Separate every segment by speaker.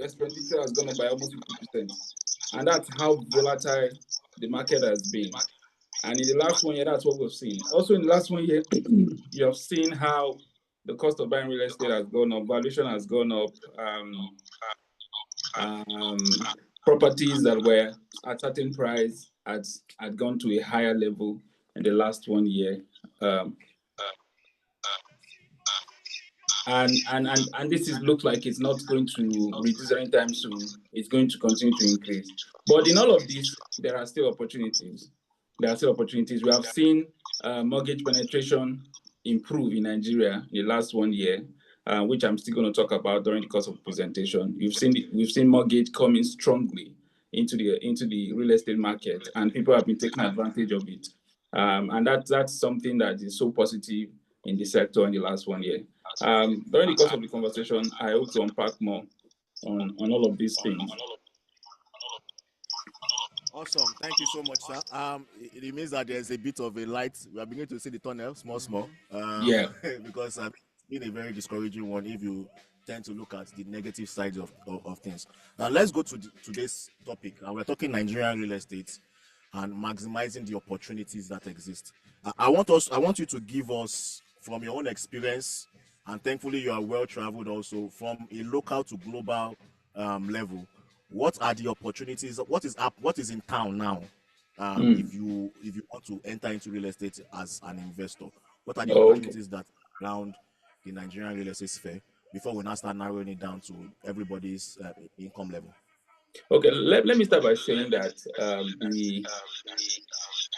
Speaker 1: expenditure has gone up by almost 50%. And that's how volatile the market has been. And in the last 1 year, that's what we've seen. Also, in the last 1 year, you have seen how the cost of buying real estate has gone up, valuation has gone up. Properties that were at certain price had gone to a higher level in the last 1 year. And this looks like it's not going to reduce anytime soon. It's going to continue to increase. But in all of this, there are still opportunities. We have seen mortgage penetration improve in Nigeria in the last 1 year, which I'm still going to talk about during the course of the presentation. We've seen mortgage coming strongly into the real estate market, and people have been taking advantage of it. And that's something that is so positive in the sector in the last 1 year. During the course of the conversation, I hope to unpack more on all of these things.
Speaker 2: Awesome. Thank you so much, sir. It means that there's a bit of a light. We are beginning to see the tunnel, small.
Speaker 1: Yeah.
Speaker 2: Because it's been a very discouraging one if you tend to look at the negative sides of things. Now, let's go to today's topic. And we're talking Nigerian real estate and maximizing the opportunities that exist. I want you to give us, from your own experience, and thankfully you are well traveled also, from a local to global level. What are the opportunities? What is in town now? If you want to enter into real estate as an investor, what are the opportunities that are around the Nigerian real estate sphere before we now start narrowing it down to everybody's income level?
Speaker 1: Okay, let me start by saying that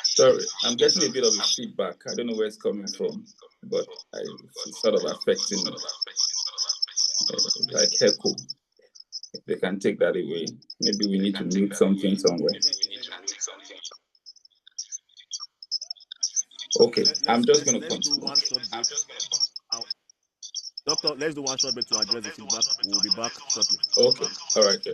Speaker 1: sorry, I'm getting a bit of a feedback. I don't know where it's coming from, but it's sort of affecting me. Like echo. If they can take that away, maybe we need to mute something somewhere. Okay, I'm just going to continue.
Speaker 2: Doctor, let's do one short break to address the feedback. We'll be back shortly.
Speaker 1: Okay, all right, yeah.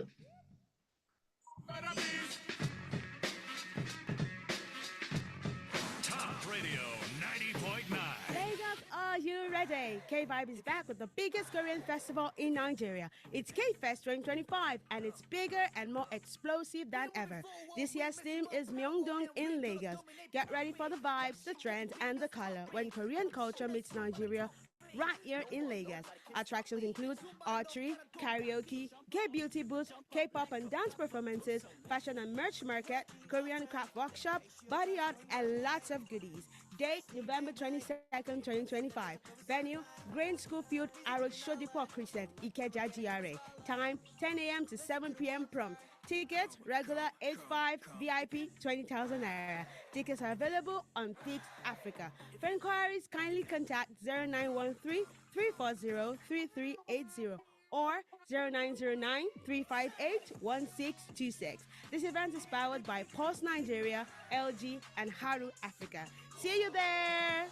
Speaker 3: Are you ready? K5 is back with the biggest Korean festival in Nigeria. It's K-Fest 2025, and it's bigger and more explosive than ever. This year's theme is Myeongdong in Lagos. Get ready for the vibes, the trend, and the color when Korean culture meets Nigeria right here in Lagos. Attractions include archery, karaoke, gay beauty booths, K-pop and dance performances, fashion and merch market, Korean craft workshop, body art, and lots of goodies. Date, November 22nd, 2025. Venue, Grain School Field, Arrow Shodipo Crescent, Ikeja GRA. Time, 10 a.m. to 7 p.m. prompt. Tickets, regular 8.5, VIP 20,000 naira. Tickets are available on Fix Africa. For inquiries, kindly contact 0913 340 3380 or 0909 358 1626. This event is powered by Pulse Nigeria, LG, and Haru Africa. See you there!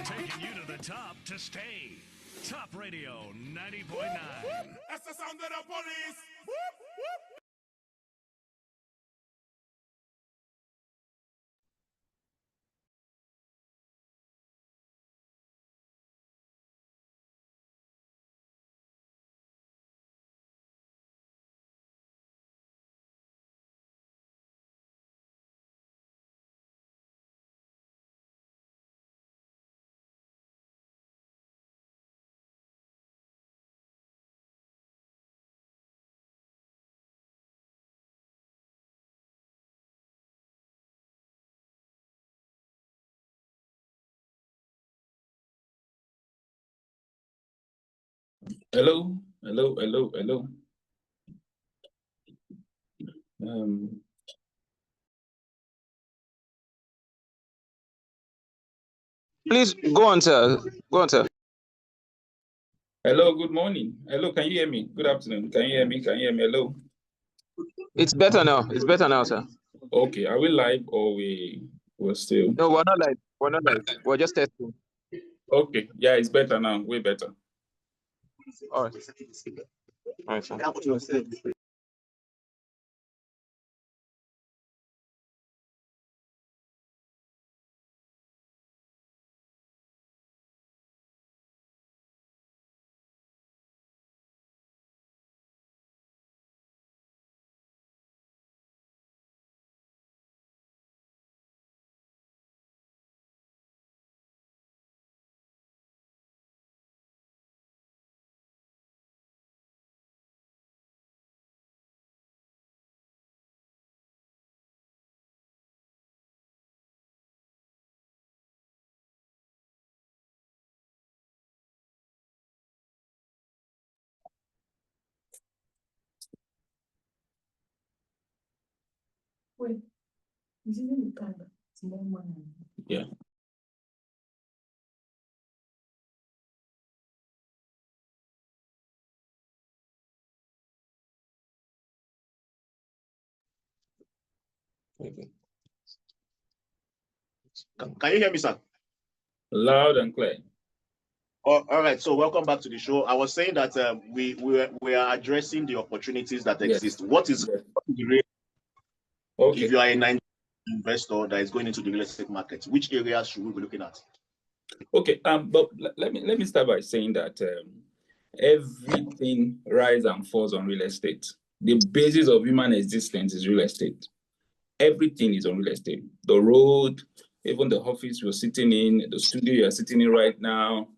Speaker 4: Taking you to the top to stay. Top Radio 90.9.
Speaker 5: That's the sound of the police. Whoop, whoop.
Speaker 1: Hello.
Speaker 6: Please go on, sir.
Speaker 1: Hello, good morning. Hello, can you hear me? Good afternoon. Can you hear me? Hello.
Speaker 6: It's better now, sir.
Speaker 1: Okay, are we live or we're still?
Speaker 6: No, we're not live. We're just testing.
Speaker 1: Okay, yeah, it's better now. Way better.
Speaker 6: All right, sir.
Speaker 1: Yeah.
Speaker 6: Okay.
Speaker 2: Can you hear me, sir?
Speaker 1: Loud and clear.
Speaker 2: All right. So welcome back to the show. I was saying that we are addressing the opportunities that
Speaker 1: Yes.
Speaker 2: exist. What is
Speaker 1: Yes.
Speaker 2: the real?
Speaker 1: Okay.
Speaker 2: If you are a Nigerian investor that is going into the real estate market, which areas should we be looking at?
Speaker 1: Okay. But let me start by saying that everything rises and falls on real estate. The basis of human existence is real estate. Everything is on real estate. The road, even the office you're sitting in, the studio you're sitting in right now,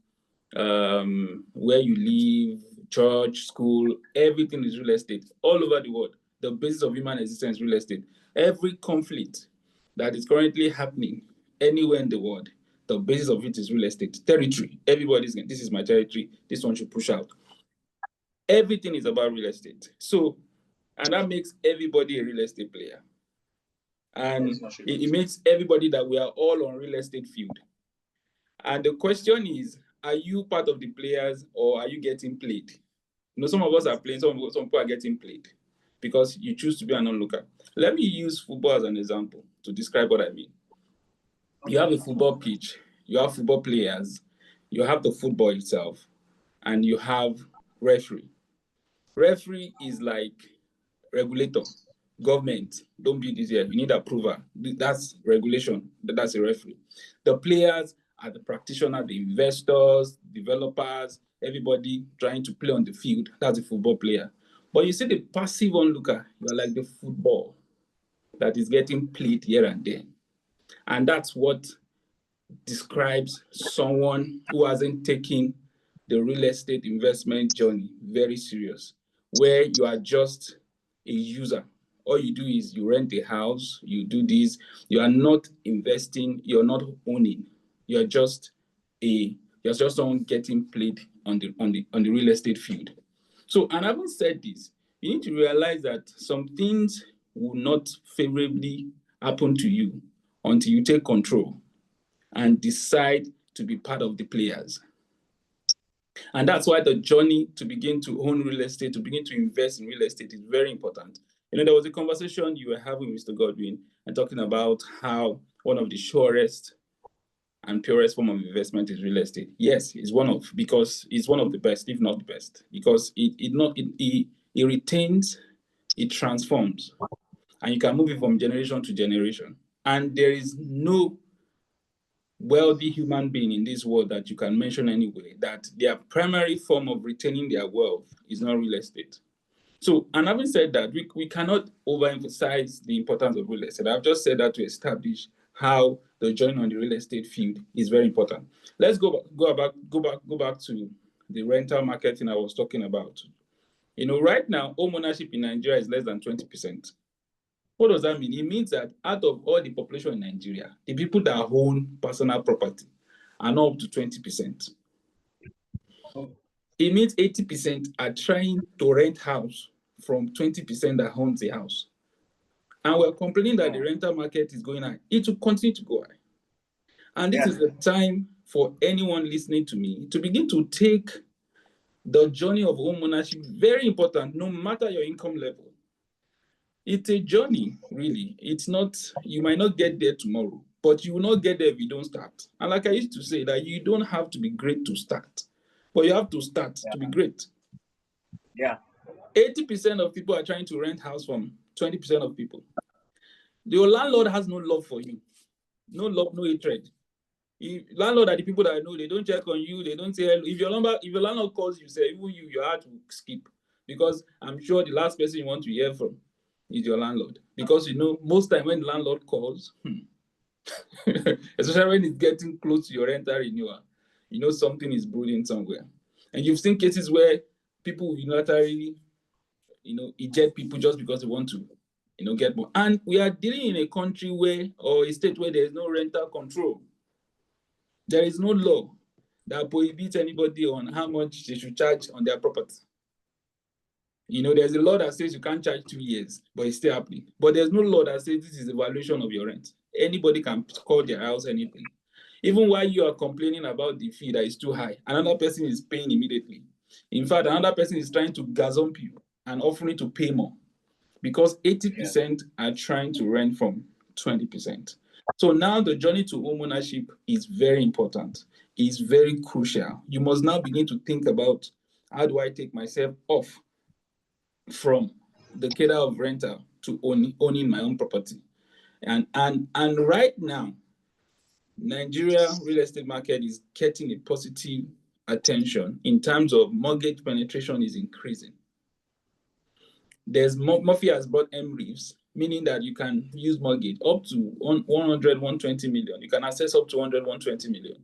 Speaker 1: where you live, church, school, everything is real estate all over the world. The basis of human existence is real estate. Every conflict that is currently happening anywhere in the world, the basis of it is real estate. Territory. Everybody's going, this is my territory. This one should push out. Everything is about real estate. So, and that makes everybody a real estate player. And it makes everybody that we are all on real estate field. And the question is, are you part of the players or are you getting played? You know, some of us are playing, some people are getting played because you choose to be an onlooker. Let me use football as an example to describe what I mean. You have a football pitch, you have football players, you have the football itself, and you have referee. Referee is like regulator. Government, don't build this here. You need approval. That's regulation. That's a referee. The players are the practitioners, the investors, developers, everybody trying to play on the field. That's a football player. But you see the passive onlooker, you're like the football that is getting played here and there. And that's what describes someone who hasn't taken the real estate investment journey very serious, where you are just a user. All you do is you rent a house, you do this, you are not investing, you're not owning. You're just someone getting played on the real estate field. So, and having said this, you need to realize that some things will not favorably happen to you until you take control and decide to be part of the players. And that's why the journey to begin to own real estate, to begin to invest in real estate is very important. You know, there was a conversation you were having with Mr. Godwin and talking about how one of the surest and purest form of investment is real estate. Yes, because it's one of the best, if not the best, because it retains, it transforms, and you can move it from generation to generation. And there is no wealthy human being in this world that you can mention anyway that their primary form of retaining their wealth is not real estate. So, and having said that, we cannot overemphasize the importance of real estate. I've just said that to establish how the journey on the real estate field is very important. Let's go back to the rental marketing I was talking about. You know, right now, home ownership in Nigeria is less than 20%. What does that mean? It means that out of all the population in Nigeria, the people that own personal property are not up to 20%. It means 80% are trying to rent house from 20% that owns the house. And we're complaining that the rental market is going high. It will continue to go high. And this is the time for anyone listening to me to begin to take the journey of home ownership very important, no matter your income level. It's a journey, really. It's not, you might not get there tomorrow, but you will not get there if you don't start. And like I used to say, that you don't have to be great to start, but you have to start to be great.
Speaker 2: Yeah.
Speaker 1: 80% of people are trying to rent house from 20% of people. Your landlord has no love for you. No love, no hatred. Landlord are the people that I know, they don't check on you, they don't say hello. If your landlord calls you, say, even you, your heart will skip. Because I'm sure the last person you want to hear from is your landlord. Because you know, most time when the landlord calls, especially when it's getting close to your rental renewal, you know something is brewing somewhere. And you've seen cases where people unilaterally, eject people just because they want to, get more. And we are dealing in a country or a state where there is no rental control. There is no law that prohibits anybody on how much they should charge on their property. You know, there's a law that says you can't charge 2 years, but it's still happening. But there's no law that says this is a valuation of your rent. Anybody can call their house anything. Even while you are complaining about the fee that is too high, another person is paying immediately. In fact, another person is trying to gazump you and offering to pay more because 80% are trying to rent from 20%. So now the journey to homeownership is very important. It's very crucial. You must now begin to think about, how do I take myself off from the cadre of renter to owning my own property? And right now, Nigeria real estate market is getting a positive attention in terms of mortgage penetration is increasing. Murphy has brought MREIFs, meaning that you can use mortgage up to 100, 120 million. You can access up to 100, 120 million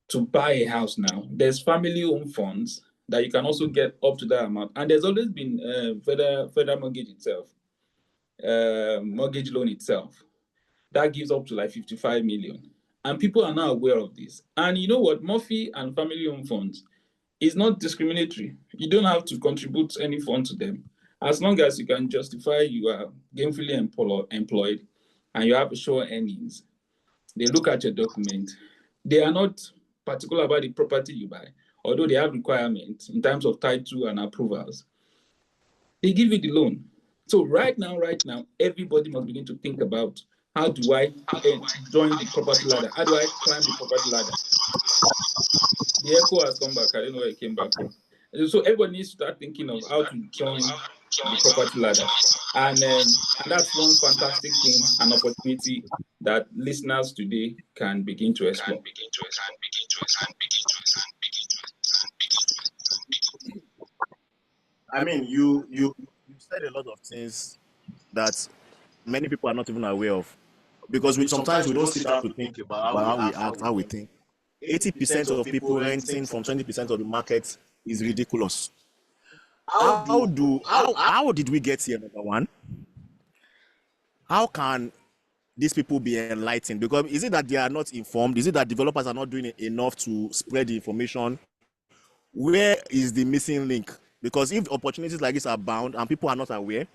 Speaker 1: to buy a house now. There's family-owned funds that you can also get up to that amount. And there's always been federal mortgage itself, mortgage loan itself. That gives up to like 55 million. And people are now aware of this. And you know what? Murphy and family-owned funds is not discriminatory. You don't have to contribute any fund to them. As long as you can justify you are gainfully employed and you have sure earnings, they look at your document. They are not particular about the property you buy, although they have requirements in terms of title and approvals. They give you the loan. So right now, everybody must begin to think about, how do I join the property ladder? How do I climb the property ladder? The echo has come back. I don't know where it came back from. So everybody needs to start thinking of how to join the property ladder. And that's one fantastic thing, an opportunity that listeners today can begin to explore.
Speaker 2: I mean, you said a lot of things that many people are not even aware of, because sometimes we don't sit down to think about how we act, how we think. 80% of people renting from 20% of the market is ridiculous. How did we get here? Number one, how can these people be enlightened? Because is it that they are not informed? Is it that developers are not doing enough to spread the information? Where is the missing link? Because if opportunities like this are bound and people are not aware,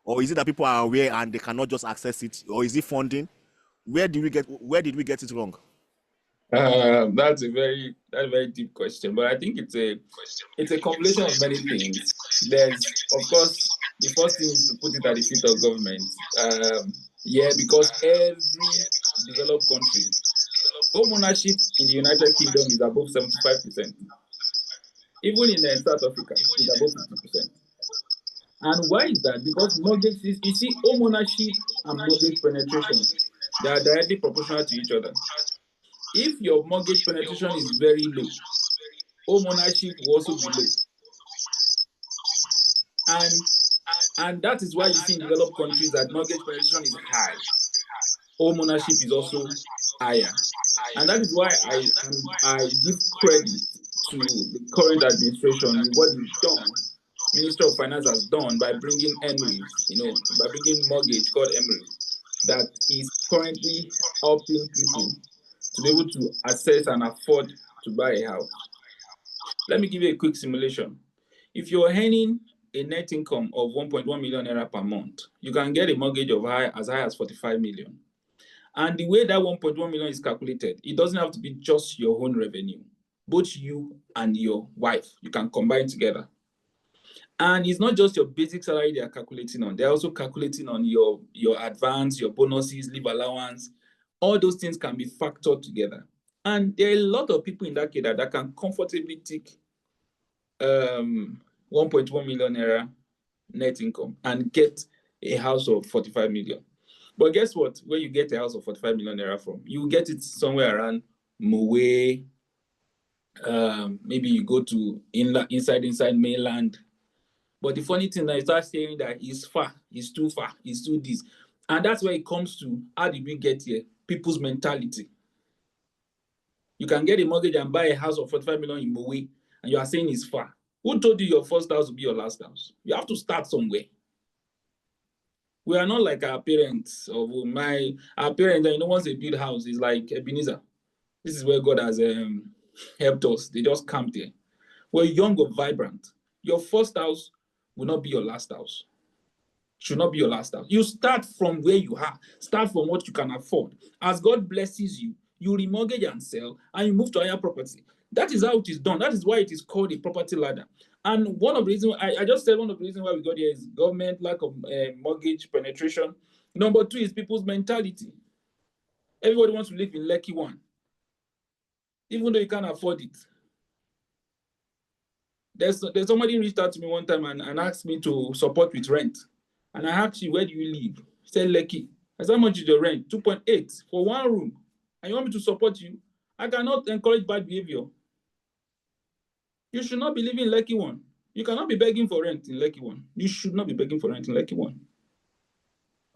Speaker 2: or is it that people are aware and they cannot just access it, or is it funding? Where did we get it wrong?
Speaker 1: That's a very deep question, but I think it's a combination of many things. There's, of course, the first thing is to put it at the feet of government. Because every developed country, home ownership in the United Kingdom is above 75%. Even in South Africa, it's above 50%. And why is that? Because mortgages, you see, home ownership and mortgage penetration, they are directly proportional to each other. If your mortgage penetration is very low, home ownership will also be low. And that is why you see in developed countries that mortgage penetration is high. Home ownership is also higher. And that is why I give credit to the current administration, what is done, Minister of Finance has done by bringing MREIFs, by bringing mortgage called MREIFs, that is currently helping people to be able to access and afford to buy a house. Let me give you a quick simulation. If you're earning a net income of 1.1 million naira per month, you can get a mortgage of as high as 45 million. And the way that 1.1 million is calculated, it doesn't have to be just your own revenue. Both you and your wife, you can combine together. And it's not just your basic salary they are calculating on. They're also calculating on your advance, your bonuses, leave allowance. All those things can be factored together. And there are a lot of people in that case that can comfortably take 1.1 million naira net income and get a house of 45 million. But guess what? Where you get a house of 45 million naira from, you get it somewhere around Mowe. Maybe you go to inside mainland. But the funny thing is, you start saying that it's far, it's too far, it's too this. And that's where it comes to, how did we get here? People's mentality. You can get a mortgage and buy a house of 45 million in Mowe, and you are saying it's far. Who told you your first house will be your last house? You have to start somewhere. We are not like our parents. Our parents, once they build house, it's like Ebenezer. This is where God has helped us. They just camped there. We're young or vibrant. Your first house will not be your last house. Should not be your last house. You start from where you are. Start from what you can afford. As God blesses you, you remortgage and sell, and you move to higher property. That is how it is done. That is why it is called a property ladder. And one of the reasons, I just said one of the reasons why we got here is government, lack of mortgage penetration. Number two is people's mentality. Everybody wants to live in Lekki one, even though you can't afford it. There's somebody reached out to me one time and asked me to support with rent. And I asked you, where do you live? He said, Lekki. I said, how much is your rent? 2.8 for one room. And you want me to support you? I cannot encourage bad behavior. You should not be living in Lekki one. You cannot be begging for rent in Lekki one. You should not be begging for rent in Lekki one.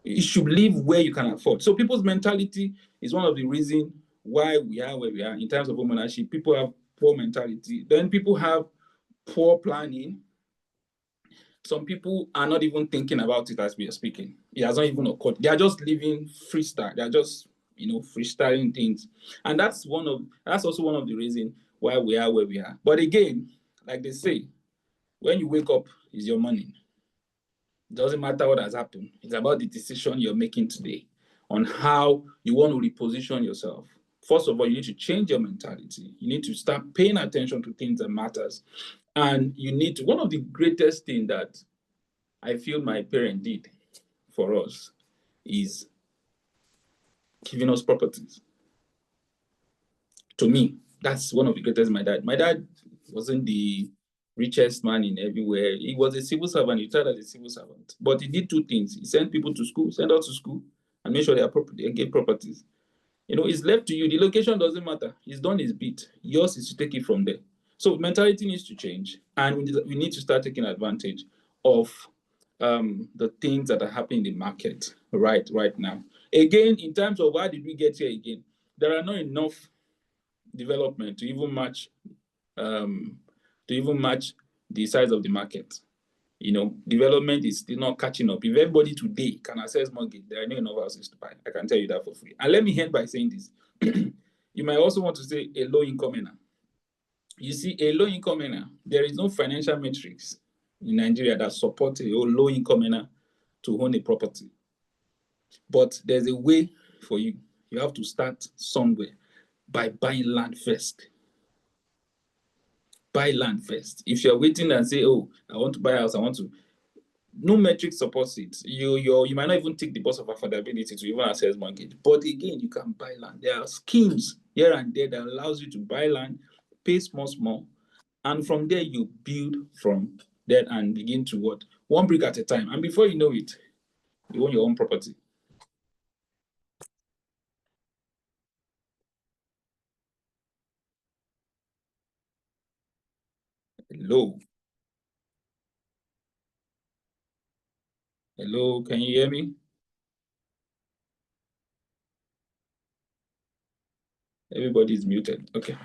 Speaker 1: You should live where you can afford. So people's mentality is one of the reasons why we are where we are in terms of home ownership. People have poor mentality. Then people have poor planning. Some people are not even thinking about it as we are speaking. It has not even occurred. They are just living freestyle. They are just, freestyling things. And that's also one of the reasons why we are where we are. But again, like they say, when you wake up, is your morning. It doesn't matter what has happened. It's about the decision you're making today on how you want to reposition yourself. First of all, you need to change your mentality. You need to start paying attention to things that matters. And you need to, one of the greatest things that I feel my parent did for us is giving us properties. To me, that's one of the greatest. My dad wasn't the richest man in everywhere. He was a civil servant. He retired as a civil servant. But he did two things. He sent people to school, sent us to school, and made sure they get properties. It's left to you. The location doesn't matter. He's done his bit. Yours is to take it from there. So mentality needs to change, and we need to start taking advantage of the things that are happening in the market right now. Again, in terms of why did we get here again, there are not enough development to even match the size of the market. Development is still not catching up. If everybody today can access mortgage, there are not enough houses to buy. I can tell you that for free. And let me end by saying this. You might also want to say a low-income earner. You see, a low-income earner, there is no financial metrics in Nigeria that support a low-income earner to own a property. But there's a way for you. You have to start somewhere by buying land first. Buy land first. If you're waiting and say, oh, I want to buy a house, no metric supports it. You might not even take the bus of affordability to even access mortgage. But again, you can buy land. There are schemes here and there that allows you to buy land, pay small, and from there you build from there and begin to what? One brick at a time. And before you know it, you own your own property. Hello. Hello, can you hear me? Everybody is muted. Okay.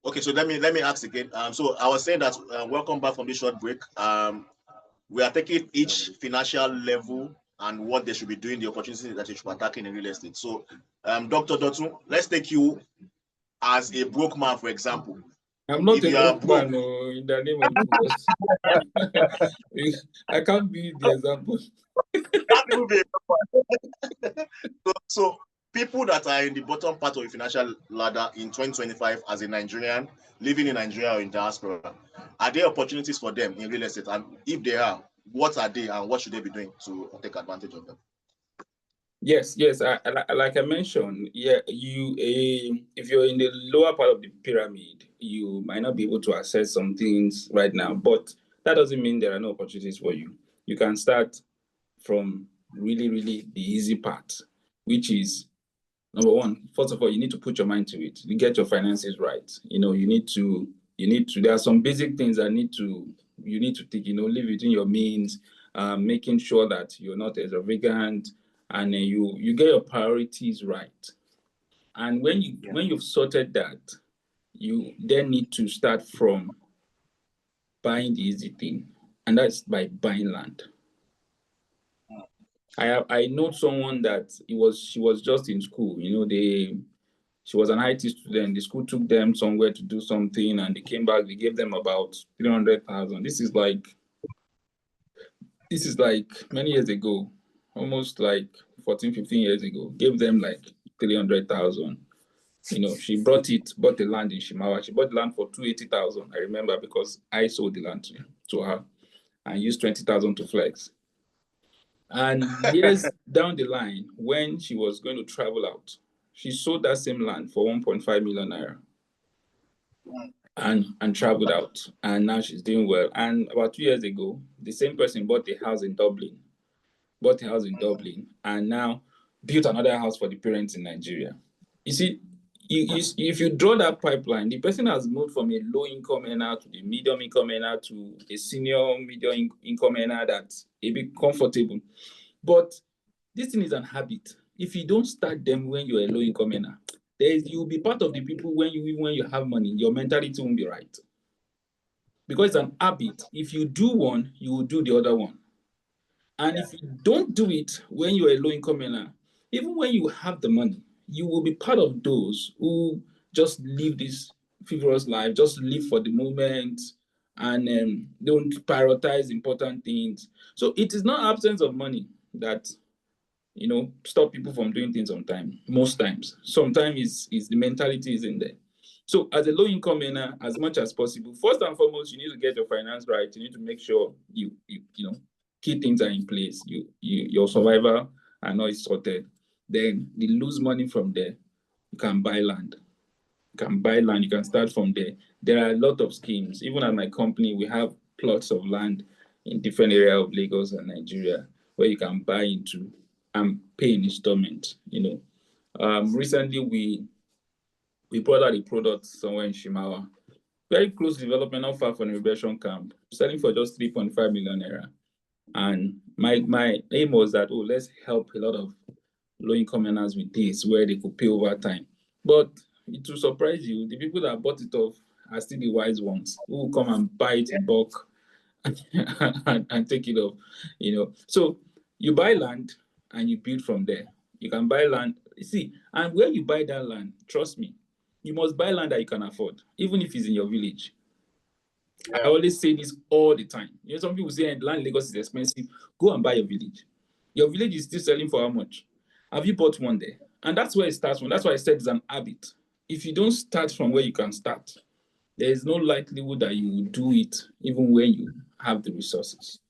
Speaker 2: Okay, so let me ask again. So I was saying that welcome back from this short break. We are taking each financial level and what they should be doing, the opportunities that they should be attacking in real estate. So, Dr. Dotun, let's take you as a broke man, for example.
Speaker 1: I'm not
Speaker 2: If
Speaker 1: a
Speaker 2: you are
Speaker 1: broke
Speaker 2: broke,
Speaker 1: man, in the name of Jesus. I can't be the example.
Speaker 2: that will be so people that are in the bottom part of the financial ladder in 2025 as a Nigerian, living in Nigeria or in diaspora, are there opportunities for them in real estate? And if they are, what are they and what should they be doing to take advantage of them?
Speaker 1: Yes. Like I mentioned, if you're in the lower part of the pyramid, you might not be able to access some things right now, but that doesn't mean there are no opportunities for you. You can start from really, really the easy part, which is number one. First of all, you need to put your mind to it. You get your finances right. You need to. There are some basic things that you need to think. Live within your means, making sure that you're not extravagant, and you get your priorities right. And when you've sorted that, you then need to start from buying the easy thing, and that's by buying land. I know someone that she was just in school. She was an IT student. The school took them somewhere to do something, and they came back. They gave them about 300,000. This is like many years ago, almost like 14, 15 years ago. Gave them like 300,000. She bought the land in Shimawa. She bought the land for 280,000. I remember because I sold the land to her and used 20,000 to flex. And years down the line, when she was going to travel out, she sold that same land for 1.5 million naira and traveled out. And now she's doing well. And about 2 years ago, the same person bought a house in Dublin, and now built another house for the parents in Nigeria. You see, if you draw that pipeline, the person has moved from a low-income earner to the medium-income earner to a senior medium-income earner that's a bit comfortable. But this thing is an habit. If you don't start them when you're a low-income earner, you'll be part of the people when you have money, your mentality won't be right. Because it's an habit. If you do one, you will do the other one. And if you don't do it when you're a low-income earner, even when you have the money, you will be part of those who just live this frivolous life, just live for the moment, and don't prioritize important things. So it is not absence of money that stop people from doing things on time. Most times, sometimes is the mentality is in there. So as a low-income earner, as much as possible, first and foremost, you need to get your finance right. You need to make sure you key things are in place. Your survival and all is sorted. Then you lose money from there. You can buy land. You can start from there. There are a lot of schemes. Even at my company, we have plots of land in different areas of Lagos and Nigeria where you can buy into and pay in installment. Recently we brought out a product somewhere in Shimawa, very close development, not far from the immigration camp, selling for just 3.5 million naira. And my aim was that, let's help a lot of low-income earners with this, where they could pay over time. But it will surprise you, the people that bought it off are still the wise ones who will come and buy it in bulk and take it off. So you buy land and you build from there. You can buy land. See, and where you buy that land, trust me, you must buy land that you can afford, even if it's in your village. I always say this all the time. Some people say land in Lagos is expensive. Go and buy your village. Your village is still selling for how much? Have you bought one there? And that's where it starts from. That's why I said it's an habit. If you don't start from where you can start, there is no likelihood that you will do it even when you have the resources.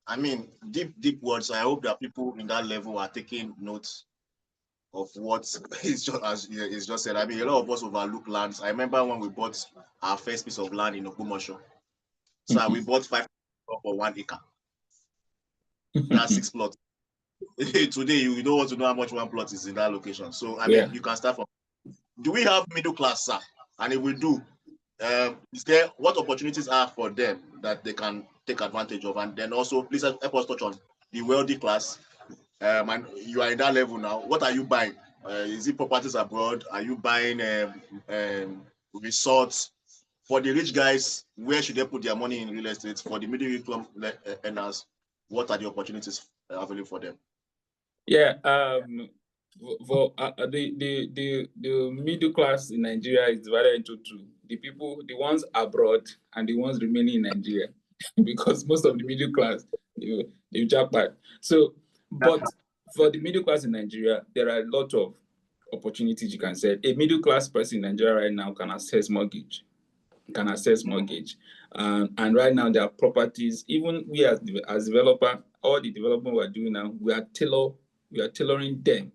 Speaker 2: I mean, deep words. I hope that people in that level are taking notes of what is just as it's just said. I mean, a lot of us overlook lands. I remember when we bought our first piece of land in Ogbomoso. So we bought 5 for 1 acre. That's 6 plots. Today, you don't want to know how much one plot is in that location. So I mean, you can start from. Do we have middle class, sir? And if we do, is there what opportunities are for them that they can take advantage of? And then also, please help us touch on the wealthy class. And you are in that level now. What are you buying? Is it properties abroad? Are you buying resorts? For the rich guys, where should they put their money in real estate? For the middle income earners, what are the opportunities available for them?
Speaker 1: Yeah, for the middle class in Nigeria is divided into two: the people, the ones abroad, and the ones remaining in Nigeria, because most of the middle class they jackpot. So, but for the middle class in Nigeria, there are a lot of opportunities you can say. A middle class person in Nigeria right now can access mortgage. And right now there are properties. Even we as developer, all the development we're doing now, we are tailoring them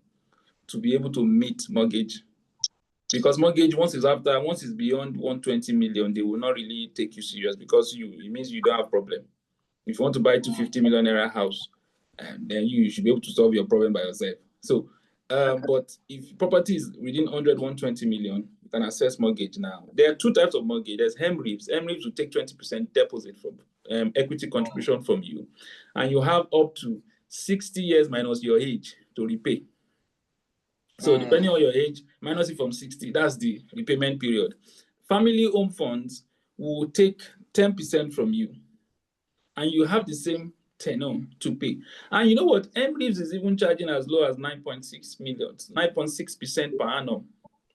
Speaker 1: to be able to meet mortgage, because mortgage once it's beyond 120 million, they will not really take you serious, because it means you don't have problem. If you want to buy 250 million naira house, then you should be able to solve your problem by yourself. So but if property is within 120 million, you can access mortgage now. There are two types of mortgage. There's HEMRIBs. HEMRIBs will take 20% deposit from equity contribution from you, and you have up to 60 years minus your age to repay. So depending on your age, minus it from 60, that's the repayment period. Family home funds will take 10% from you, and you have the same tenure to pay. And you know what? MREIVs is even charging as low as 9.6 million, 9.6% per annum.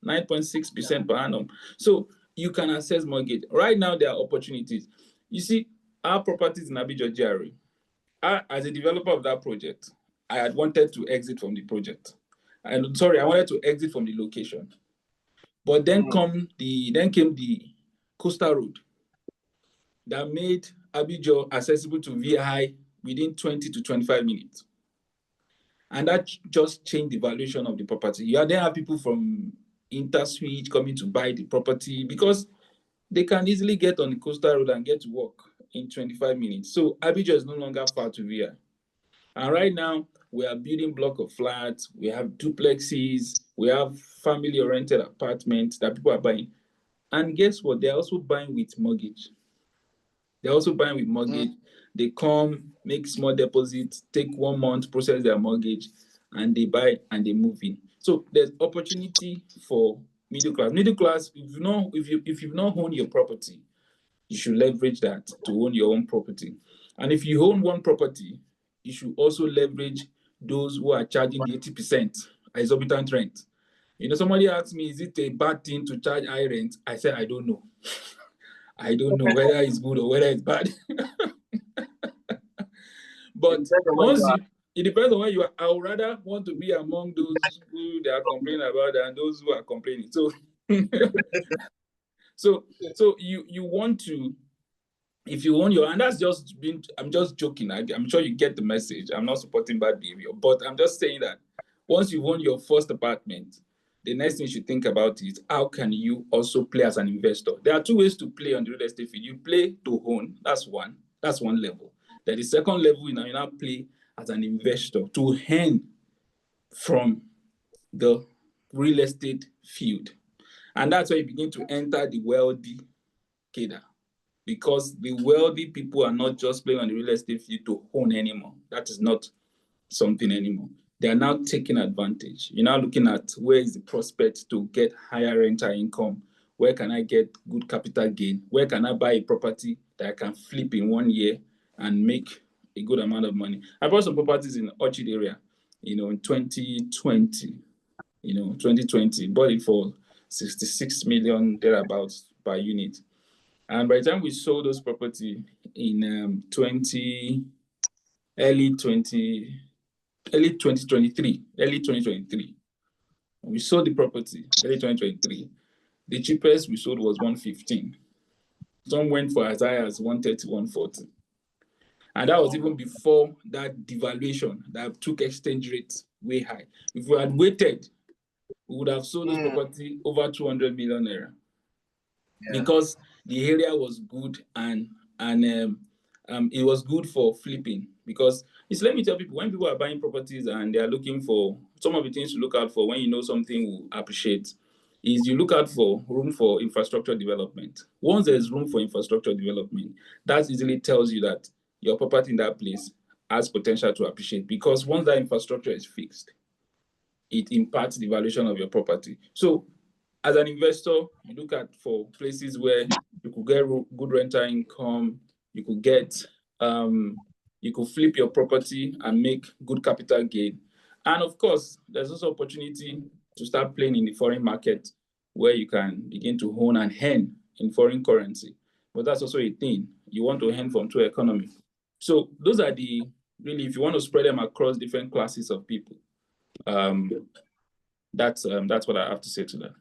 Speaker 1: 9.6% per annum. So you can access mortgage. Right now, there are opportunities. You see, our properties in Abidjan GRA, as a developer of that project, I had wanted to exit from the project. I wanted to exit from the location. But then came the coastal road that made Abidjan accessible to VI within 20 to 25 minutes. And that just changed the valuation of the property. You then have people from InterSwitch coming to buy the property because they can easily get on the coastal road and get to work in 25 minutes. So Abidjan is no longer far to VI. And right now, we are building block of flats, we have duplexes, we have family-oriented apartments that people are buying. And guess what? They're also buying with mortgage. They come, make small deposits, take 1 month, process their mortgage, and they buy and they move in. So there's opportunity for middle class. Middle class, if you've not owned your property, you should leverage that to own your own property. And if you own one property, you should also leverage those who are charging the 80% exorbitant rent. Somebody asked me, is it a bad thing to charge high rent? I said, I don't know. I don't know whether it's good or whether it's bad. But it depends on where you are. I would rather want to be among those who they are complaining about than those who are complaining. So, so you want to, if you own your, and that's just been, I'm just joking. I'm sure you get the message. I'm not supporting bad behavior, but I'm just saying that once you own your first apartment, the next thing you should think about is how can you also play as an investor? There are two ways to play on the real estate field. You play to own, that's one level. Then the second level, you now play as an investor to earn from the real estate field. And that's where you begin to enter the wealthy cadre. Because the wealthy people are not just playing on the real estate field to own anymore. That is not something anymore. They are now taking advantage. You're now looking at where is the prospect to get higher rental income? Where can I get good capital gain? Where can I buy a property that I can flip in 1 year and make a good amount of money? I bought some properties in Orchid area, in 2020. 2020, bought it for 66 million thereabouts per unit. And by the time we sold those property in early 2023, we sold the property early 2023. The cheapest we sold was 115. Some went for as high as 130, 140. And that was even before that devaluation that took exchange rates way high. If we had waited, we would have sold this property over 200 million naira. Yeah. Because the area was good and it was good for flipping. Because let me tell people, when people are buying properties and they are looking for some of the things to look out for when you know something will appreciate is you look out for room for infrastructure development. Once there's room for infrastructure development, that easily tells you that your property in that place has potential to appreciate, because once that infrastructure is fixed, it impacts the valuation of your property. So as an investor, you look at for places where you could get good rental income, you could get, you could flip your property and make good capital gain. And of course, there's also opportunity to start playing in the foreign market where you can begin to own and earn in foreign currency. But that's also a thing. You want to earn from two economy. So those are the, really, if you want to spread them across different classes of people, that's what I have to say to that.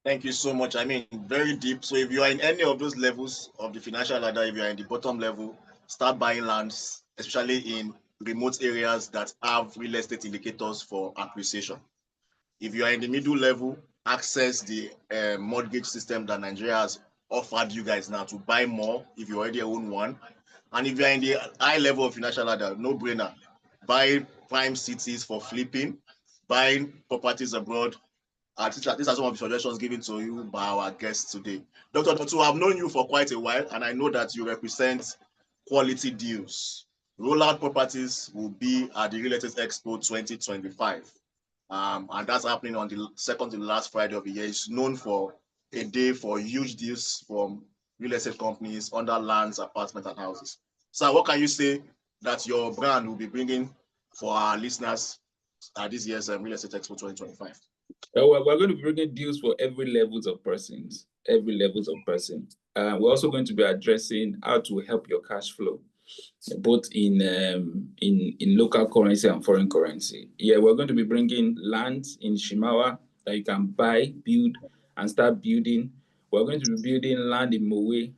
Speaker 2: Thank you so much. I mean, very deep. So if you are in any of those levels of the financial ladder, if you are in the bottom level, start buying lands, especially in remote areas that have real estate indicators for appreciation. If you are in the middle level, access the mortgage system that Nigeria has offered you guys now to buy more if you already own one. And if you are in the high level of financial ladder, no brainer. Buy prime cities for flipping, buying properties abroad. These are some of the suggestions given to you by our guests today. Dr. Dotun, I've known you for quite a while, and I know that you represent quality deals. Rollout Properties will be at the Real Estate Expo 2025. And that's happening on the second to the last Friday of the year. It's known for a day for huge deals from real estate companies under lands, apartments, and houses. So what can you say that your brand will be bringing for our listeners at this year's Real Estate Expo 2025?
Speaker 1: We're going to be bringing deals for every levels of persons, We're also going to be addressing how to help your cash flow, both in local currency and foreign currency. Yeah, we're going to be bringing land in Shimawa that you can buy, build, and start building. We're going to be building land in Mowe,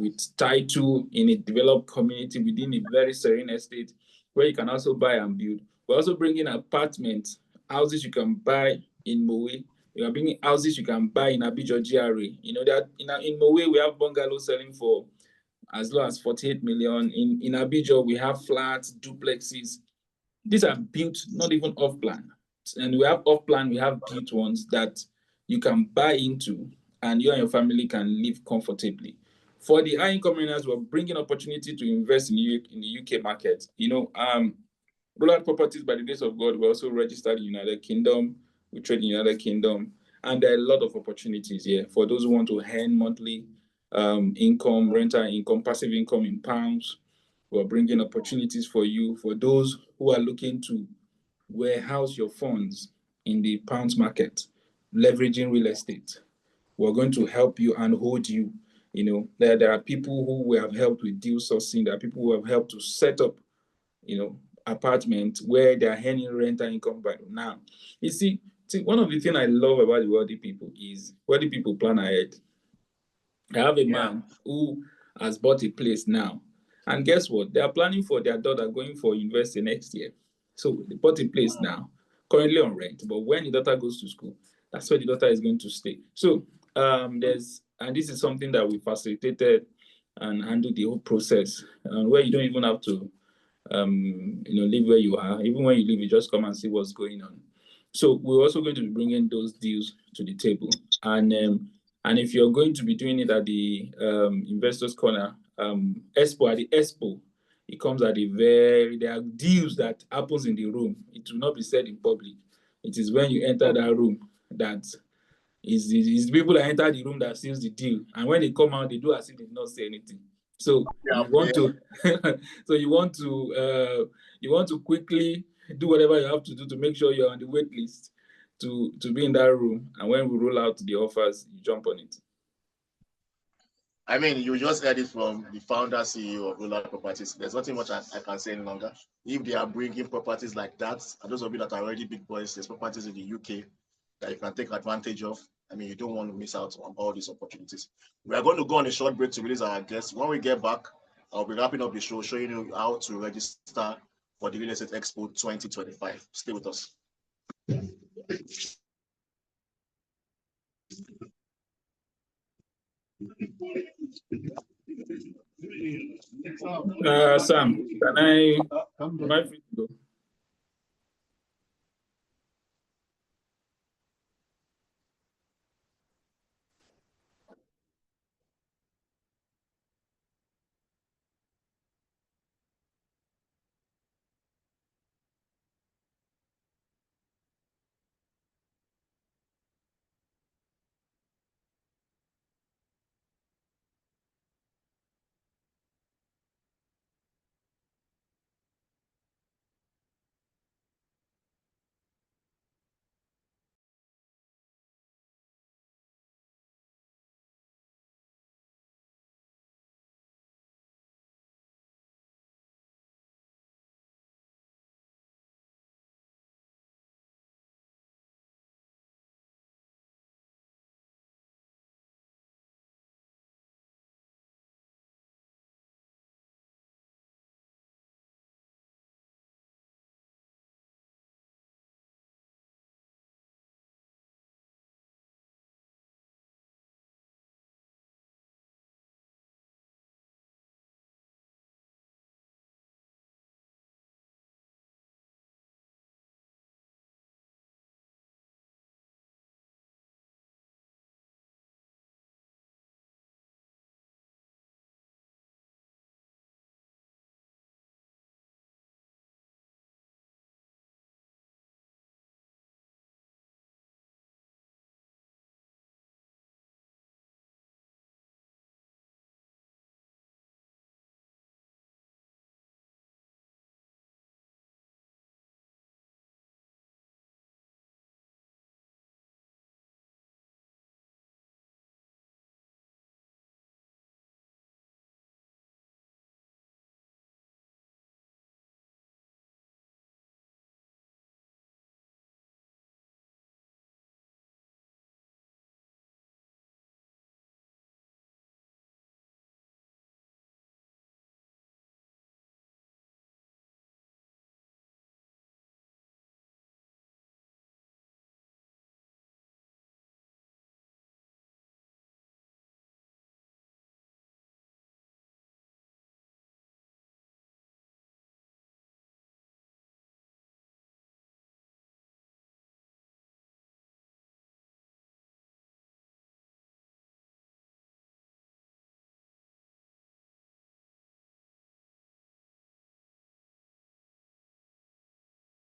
Speaker 1: with title in a developed community within a very serene estate where you can also buy and build. We're also bringing apartments, houses you can buy in Mowe. We are bringing houses you can buy in Abidjan GRA. That in Mowe we have bungalows selling for as low as 48 million. In Abidjan we have flats, duplexes. These are built not even off plan, and we have off plan. We have built ones that you can buy into, and you and your family can live comfortably. For the high income earners, we're bringing opportunity to invest in the UK market. Rollout Properties, by the grace of God, we're also registered in the United Kingdom. We trade in the United Kingdom. And there are a lot of opportunities here for those who want to earn monthly income, rental income, passive income in pounds. We're bringing opportunities for you. For those who are looking to warehouse your funds in the pounds market, leveraging real estate, we're going to help you and hold you. There are people who we have helped with deal sourcing. There are people who have helped to set up, apartment where they are earning rental income by now. You see, one of the things I love about the wealthy people is wealthy people plan ahead. I have a man who has bought a place now, and guess what? They are planning for their daughter going for university next year. So they bought a place now, currently on rent, but when the daughter goes to school, that's where the daughter is going to stay. So and this is something that we facilitated and handled the whole process, where you don't even have to live where you are. Even when you leave, you just come and see what's going on. So we're also going to be bringing those deals to the table. And if you're going to be doing it at the Investors Corner Expo, at the Expo, it comes at there are deals that happens in the room. It will not be said in public. It is when you enter that room that is the people that enter the room that seals the deal. And when they come out, they do as if they did not say anything. So you want to quickly do whatever you have to do to make sure you're on the wait list to be in that room. And when we roll out the offers, you jump on it.
Speaker 2: I mean, you just heard it from the founder, CEO of Rollout Properties. There's nothing much I can say any longer. If they are bringing properties like that, and those of you that are already big boys, there's properties in the UK that you can take advantage of. I mean, you don't want to miss out on all these opportunities. We are going to go on a short break to release our guests. When we get back, I'll be wrapping up the show, showing you how to register for the Real Estate Expo 2025. Stay with us.
Speaker 1: Sam, am I free to go?